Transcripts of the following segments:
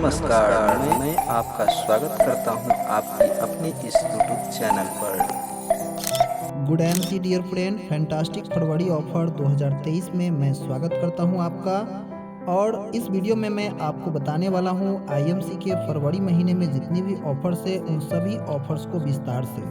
नमस्कार। मैं आपका स्वागत करता हूं आपकी अपने इस यूट्यूब चैनल पर। Good MC dear friend, fantastic February offer 2023 में मैं स्वागत करता हूं आपका। और इस वीडियो में मैं आपको बताने वाला हूं आईएमसी के फरवरी महीने में जितनी भी ऑफर्स है उन सभी ऑफर्स को विस्तार से।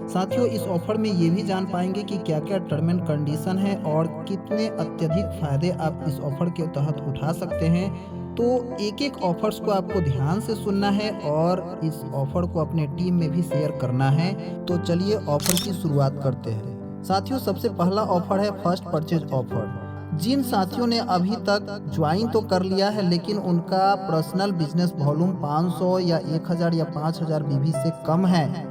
साथियों, इस ऑफर में ये भी जान पाएंगे कि क्या क्या टर्म एंड कंडीशन है और कितने अत्यधिक फायदे आप इस ऑफर के तहत उठा सकते हैं। तो एक एक ऑफर्स को आपको ध्यान से सुनना है और इस ऑफर को अपने टीम में भी शेयर करना है। तो चलिए ऑफर की शुरुआत करते हैं। साथियों, सबसे पहला ऑफर है फर्स्ट परचेज ऑफर। जिन साथियों ने अभी तक ज्वाइन तो कर लिया है लेकिन उनका पर्सनल बिजनेस वॉल्यूम 500 या 1000 या 5000 बीबी से कम है,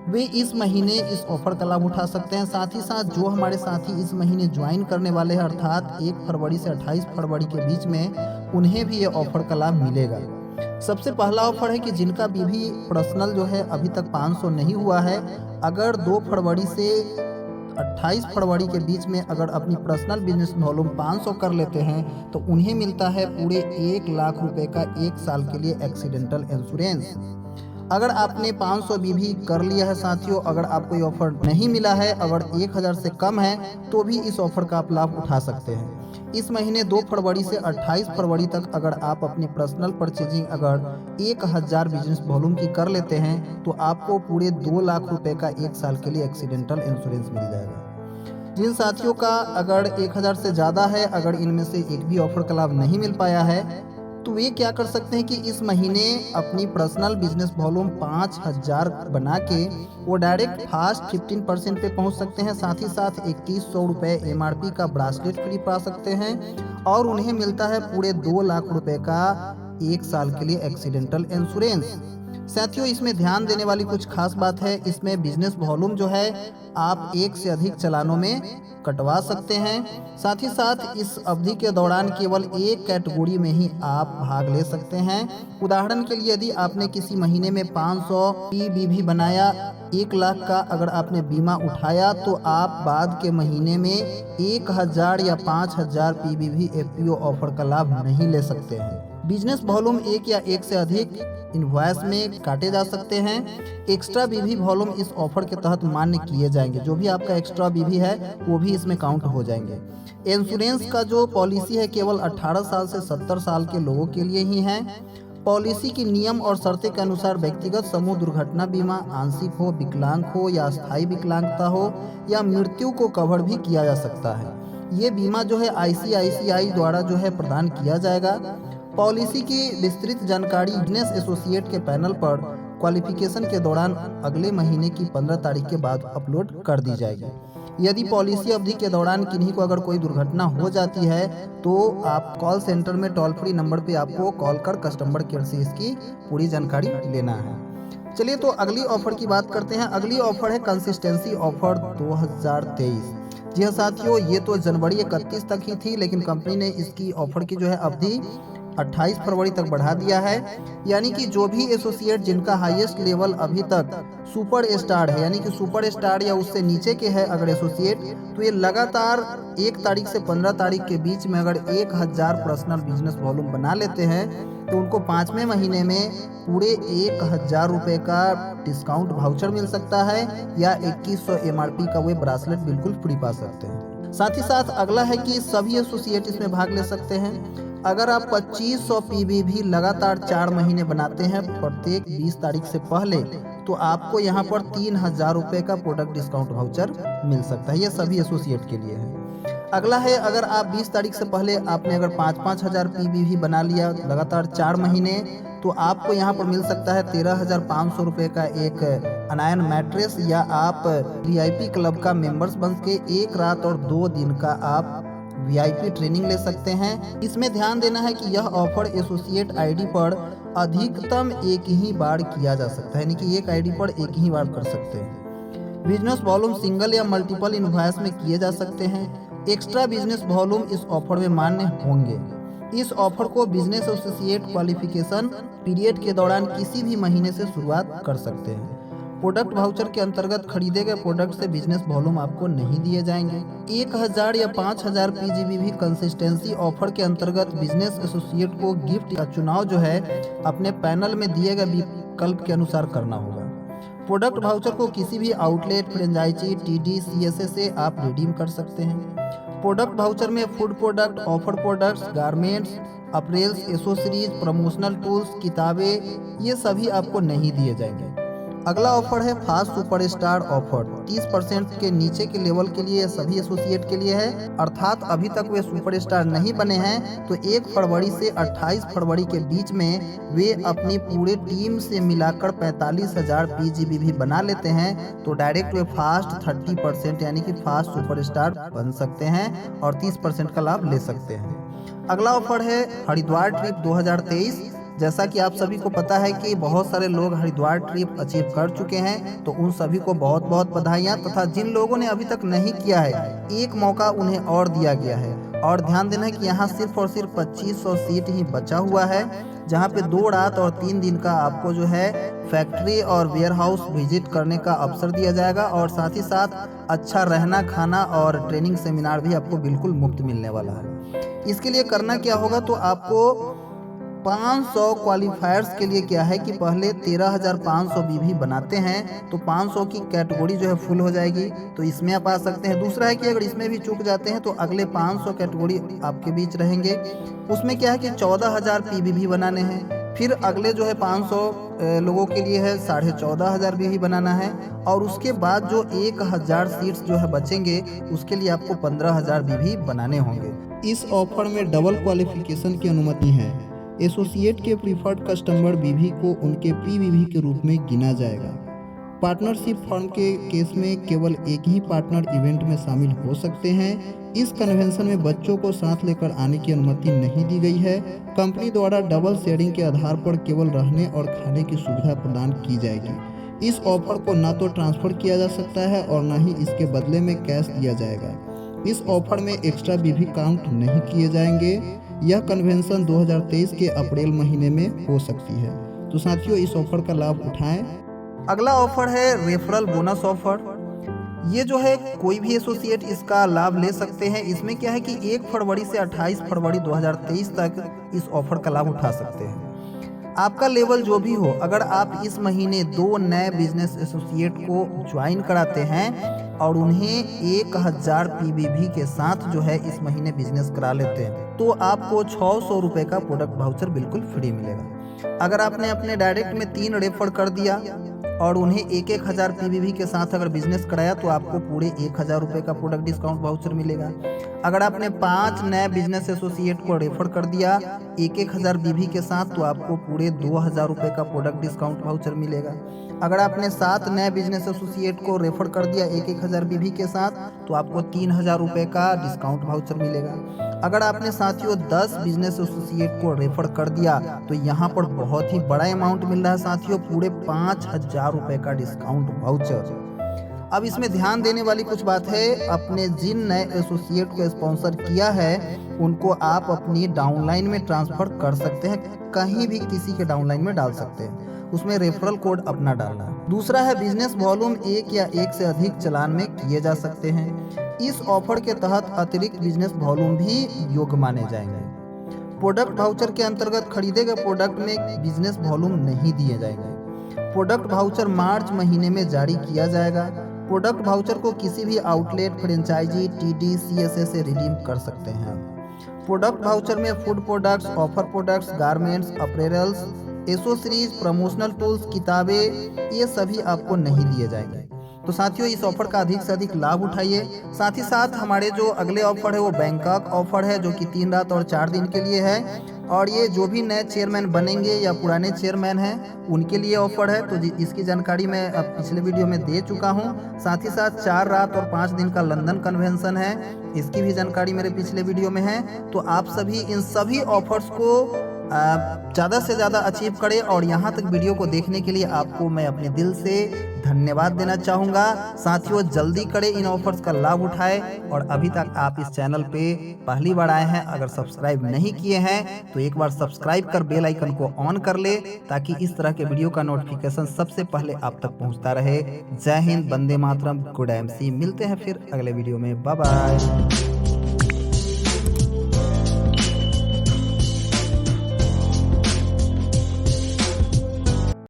वे इस महीने इस ऑफर का लाभ उठा सकते हैं। साथ ही साथ जो हमारे साथी इस महीने ज्वाइन करने वाले हैं अर्थात 1 फरवरी से 28 फरवरी के बीच में, उन्हें भी ये ऑफर का लाभ मिलेगा। सबसे पहला ऑफर है कि जिनका बीबी पर्सनल जो है अभी तक 500 नहीं हुआ है, अगर 2 फरवरी से 28 फरवरी के बीच में अगर अपनी पर्सनल बिजनेस वॉल्यूम 500 कर लेते हैं तो उन्हें मिलता है पूरे 1 लाख रुपए का 1 साल के लिए एक्सीडेंटल इंश्योरेंस। अगर आपने 500 बीबी कर लिया है साथियों, अगर आपको ये ऑफर नहीं मिला है, अगर 1000 से कम है, तो भी इस ऑफर का आप लाभ उठा सकते हैं। इस महीने 2 फरवरी से 28 फरवरी तक अगर आप अपनी पर्सनल परचेजिंग अगर 1000 बिजनेस वॉल्यूम की कर लेते हैं तो आपको पूरे 2 लाख रुपए का 1 साल के लिए एक्सीडेंटल इंश्योरेंस मिल जाएगा। जिन साथियों का अगर 1000 से ज़्यादा है, अगर इनमें से एक भी ऑफर का लाभ नहीं मिल पाया है, तो वे क्या कर सकते हैं कि इस महीने अपनी पर्सनल बिजनेस वॉल्यूम 5000 बना के वो डायरेक्ट फास्ट 15% पे पहुंच सकते हैं। साथ ही साथ 2100 रुपये MRP का ब्रासलेट फ्री पा सकते हैं और उन्हें मिलता है पूरे 2 लाख रुपए का 1 साल के लिए एक्सीडेंटल इंश्योरेंस। साथियों, इसमें ध्यान देने वाली कुछ खास बात है, इसमें बिजनेस वॉल्यूम जो है आप 1 से अधिक चालानों में कटवा सकते हैं। साथ ही साथ इस अवधि के दौरान केवल एक कैटेगरी में ही आप भाग ले सकते हैं। उदाहरण के लिए यदि आपने किसी महीने में 500 PBV बनाया, 1 लाख का अगर आपने बीमा उठाया, तो आप बाद के महीने में 1000 या 5000 PBV FPO ऑफर का लाभ नहीं ले सकते हैं। बिजनेस वॉल्यूम 1 या 1 से अधिक इनवॉइस में काटे जा सकते हैं। एक्स्ट्रा बीवी वॉल्यूम इस ऑफर के तहत मान्य किए जाएंगे। जो भी आपका एक्स्ट्रा बीवी है वो भी इसमें काउंट हो जाएंगे। इंश्योरेंस का जो पॉलिसी है केवल 18 साल से 70 साल के लोगों के लिए ही है। पॉलिसी की नियम और शर्तें के अनुसार व्यक्तिगत समूह दुर्घटना बीमा आंशिक हो, विकलांग हो या अस्थायी विकलांगता हो या मृत्यु को कवर भी किया जा सकता है। ये बीमा जो है ICICI द्वारा जो है प्रदान किया जाएगा। पॉलिसी की विस्तृत जानकारी बिजनेस एसोसिएट के पैनल पर क्वालिफिकेशन के दौरान अगले महीने की 15 तारीख के बाद अपलोड कर दी जाएगी। यदि पॉलिसी अवधि के दौरान किन्हीं को अगर कोई दुर्घटना हो जाती है तो आप कॉल सेंटर में टोल फ्री नंबर पे आपको कॉल कर कस्टमर केयर से इसकी पूरी जानकारी लेना है। चलिए तो अगली ऑफर की बात करते हैं। अगली ऑफर है कंसिस्टेंसी ऑफर 2023। जी हाँ साथियों, ये तो जनवरी 31 तक ही थी, लेकिन कंपनी ने इसकी ऑफर की जो है अवधि 28 फरवरी तक बढ़ा दिया है। यानी कि जो भी एसोसिएट जिनका हाईएस्ट लेवल अभी तक सुपर स्टार है, यानी कि सुपर स्टार या उससे नीचे के है अगर एसोसिएट, तो ये लगातार 1 तारीख से 15 तारीख के बीच में अगर 1000 पर्सनल बिजनेस वॉल्यूम बना लेते हैं तो उनको 5वें महीने में पूरे 1000 रुपये का डिस्काउंट वाउचर मिल सकता है या 2100 MRP का वे ब्रासलेट बिल्कुल फ्री पा सकते हैं। साथ ही साथ अगला है कि सभी एसोसिएट इसमें भाग ले सकते हैं। अगर आप 2500 PBV लगातार 4 महीने बनाते हैं प्रत्येक 20 तारीख से पहले, तो आपको यहाँ पर 3000 रुपये का प्रोडक्ट डिस्काउंट वाउचर मिल सकता है। ये सभी एसोसिएट के लिए है। अगला है, अगर आप 20 तारीख से पहले आपने अगर 5-5 हज़ार PBV बना लिया लगातार 4 महीने, तो आपको यहाँ पर मिल सकता है 13,500 रुपये का एक अनायन मैट्रेस, या आप VIP क्लब का मेंबर्स बन के 1 रात और 2 दिन का आप VIP ट्रेनिंग ले सकते हैं। इसमें ध्यान देना है कि यह ऑफर एसोसिएट ID पर अधिकतम एक ही बार किया जा सकता है, यानी कि एक ID पर एक ही बार कर सकते हैं। बिजनेस वॉल्यूम सिंगल या मल्टीपल इनवॉइस में किए जा सकते हैं। एक्स्ट्रा बिजनेस वॉल्यूम इस ऑफर में मान्य होंगे। इस ऑफर को बिजनेस एसोसिएट क्वालिफिकेशन पीरियड के दौरान किसी भी महीने से शुरुआत कर सकते हैं। प्रोडक्ट वाउचर के अंतर्गत खरीदे गए प्रोडक्ट से बिजनेस वॉल्यूम आपको नहीं दिए जाएंगे। 1000 या 5000 पीजीबीवी कंसिस्टेंसी ऑफर के अंतर्गत बिजनेस एसोसिएट को गिफ्ट का चुनाव जो है अपने पैनल में दिए गए विकल्प के अनुसार करना होगा। प्रोडक्ट वाउचर को किसी भी आउटलेट, फ्रेंचाइजी, टीडी, सीएसए से आप रिडीम कर सकते हैं। प्रोडक्ट वाउचर में food product, offer products, garments, apparels, accessories, promotional tools, किताबें, ये सभी आपको नहीं दिए जाएंगे। अगला ऑफर है फास्ट सुपरस्टार ऑफर। 30% के नीचे के लेवल के लिए सभी एसोसिएट के लिए है, अर्थात अभी तक वे सुपरस्टार नहीं बने हैं तो 1 फरवरी से 28 फरवरी के बीच में वे अपनी पूरे टीम से मिलाकर 45,000 पीजीबीवी बना लेते हैं तो डायरेक्ट वे फास्ट 30% यानी कि फास्ट सुपरस्टार बन सकते हैं और 30% का लाभ ले सकते हैं। अगला ऑफर है हरिद्वार ट्रिप 2023। जैसा कि आप सभी को पता है कि बहुत सारे लोग हरिद्वार ट्रिप अचीव कर चुके हैं, तो उन सभी को बहुत बहुत बधाइयाँ, तथा जिन लोगों ने अभी तक नहीं किया है एक मौका उन्हें और दिया गया है। और ध्यान देना है कि यहाँ सिर्फ और सिर्फ 2500 सीट ही बचा हुआ है, जहाँ पे 2 रात और 3 दिन का आपको जो है फैक्ट्री और वेयर हाउस विजिट करने का अवसर दिया जाएगा और साथ ही साथ अच्छा रहना, खाना और ट्रेनिंग सेमिनार भी आपको बिल्कुल मुफ्त मिलने वाला है। इसके लिए करना क्या होगा, तो आपको 500 क्वालिफायर्स के लिए क्या है कि पहले 13,500 बीवी बनाते हैं तो 500 की कैटेगरी जो है फुल हो जाएगी, तो इसमें आप आ सकते हैं। दूसरा है कि अगर इसमें भी चूक जाते हैं तो अगले 500 कैटेगरी आपके बीच रहेंगे, उसमें क्या है कि 14,000 पीवीवी बनाने हैं। फिर अगले जो है 500 लोगों के लिए है 14,500 बीवी बनाना है, और उसके बाद जो 1000 सीट्स जो है बचेंगे उसके लिए आपको 15,000 बीवी बनाने होंगे। इस ऑफर में डबल क्वालिफिकेशन की अनुमति है। एसोसिएट के प्रीफर्ड कस्टमर बीवी को उनके पीवीवी के रूप में गिना जाएगा। पार्टनरशिप फर्म के केस में केवल एक ही पार्टनर इवेंट में शामिल हो सकते हैं। इस कन्वेंशन में बच्चों को साथ लेकर आने की अनुमति नहीं दी गई है। कंपनी द्वारा डबल शेयरिंग के आधार पर केवल रहने और खाने की सुविधा प्रदान की जाएगी। इस ऑफर को न तो ट्रांसफर किया जा सकता है और न ही इसके बदले में कैश दिया जाएगा। इस ऑफर में एक्स्ट्रा बीवी काउंट नहीं किए जाएंगे। यह कन्वेंशन 2023 के अप्रैल महीने में हो सकती है, तो साथियों इस ऑफर का लाभ उठाएं। अगला ऑफर है रेफरल बोनस ऑफर। ये जो है कोई भी एसोसिएट इसका लाभ ले सकते हैं। इसमें क्या है कि 1 फरवरी से 28 फरवरी 2023 तक इस ऑफर का लाभ उठा सकते हैं। आपका लेवल जो भी हो, अगर आप इस महीने 2 नए बिजनेस एसोसिएट को ज्वाइन कराते हैं और उन्हें 1000 पीवीवी के साथ जो है इस महीने बिजनेस करा लेते हैं तो आपको 600 रुपये का प्रोडक्ट वाउचर बिल्कुल फ्री मिलेगा। अगर आपने अपने डायरेक्ट में 3 रेफर कर दिया और उन्हें 1000 पीवीवी के साथ अगर बिजनेस कराया तो आपको पूरे 1000 रुपये का प्रोडक्ट डिस्काउंट वाउचर मिलेगा। अगर आपने 5 नए बिजनेस एसोसिएट को रेफर कर दिया 1000 बीवी के साथ तो आपको पूरे 2000 रुपये का प्रोडक्ट डिस्काउंट वाउचर मिलेगा। अगर आपने 7 नए बिजनेस एसोसिएट को रेफर कर दिया 1000 बीवी के साथ तो आपको 3000 रुपये का डिस्काउंट वाउचर मिलेगा। अगर आपने साथियों 10 बिजनेस एसोसिएट को रेफर कर दिया तो यहाँ पर बहुत ही बड़ा अमाउंट मिल रहा है साथियों, पूरे 5000 रुपये का डिस्काउंट वाउचर। अब इसमें ध्यान देने वाली कुछ बात है, अपने जिन नए एसोसिएट को स्पॉन्सर किया है उनको आप अपनी डाउनलाइन में ट्रांसफर कर सकते हैं, कहीं भी किसी के डाउनलाइन में डाल सकते हैं, उसमें रेफरल कोड अपना डालना है। दूसरा है बिजनेस वॉल्यूम 1 या 1 से अधिक चालान में किए जा सकते हैं। इस ऑफर के तहत अतिरिक्त बिजनेस वॉल्यूम भी योग्य माने जाएंगे। प्रोडक्ट वाउचर के अंतर्गत खरीदे गए प्रोडक्ट में बिजनेस वॉल्यूम नहीं दिए जाएंगे। प्रोडक्ट वाउचर मार्च महीने में जारी किया जाएगा। प्रोडक्ट वाउचर को किसी भी आउटलेट, फ्रेंचाइजी, टीडी, सीएसए से रिडीम कर सकते हैं। प्रोडक्ट वाउचर में food products, offer products, garments, apparels, accessories, promotional tools, किताबें, ये सभी आपको नहीं दिए जाएंगे। तो साथियों इस ऑफर का अधिक से अधिक लाभ उठाइए। साथ ही साथ हमारे जो अगले ऑफर है वो बैंकॉक ऑफर है जो कि 3 रात और 4 दिन के लिए है, और ये जो भी नए चेयरमैन बनेंगे या पुराने चेयरमैन हैं उनके लिए ऑफर है। तो इसकी जानकारी मैं अब पिछले वीडियो में दे चुका हूँ। साथ ही साथ 4 रात और 5 दिन का लंदन कन्वेंशन है, इसकी भी जानकारी मेरे पिछले वीडियो में है। तो आप सभी इन सभी ऑफर्स को ज़्यादा से ज़्यादा अचीव करें। और यहाँ तक वीडियो को देखने के लिए आपको मैं अपने दिल से धन्यवाद देना चाहूँगा। साथियों, जल्दी करें, इन ऑफर्स का लाभ उठाएं। और अभी तक आप इस चैनल पे पहली बार आए हैं, अगर सब्सक्राइब नहीं किए हैं तो एक बार सब्सक्राइब कर बेल आइकन को ऑन कर ले, ताकि इस तरह के वीडियो का नोटिफिकेशन सबसे पहले आप तक पहुँचता रहे। जय हिंद, वंदे मातरम, गुड एमसी। मिलते हैं फिर अगले वीडियो में, बाय बाय।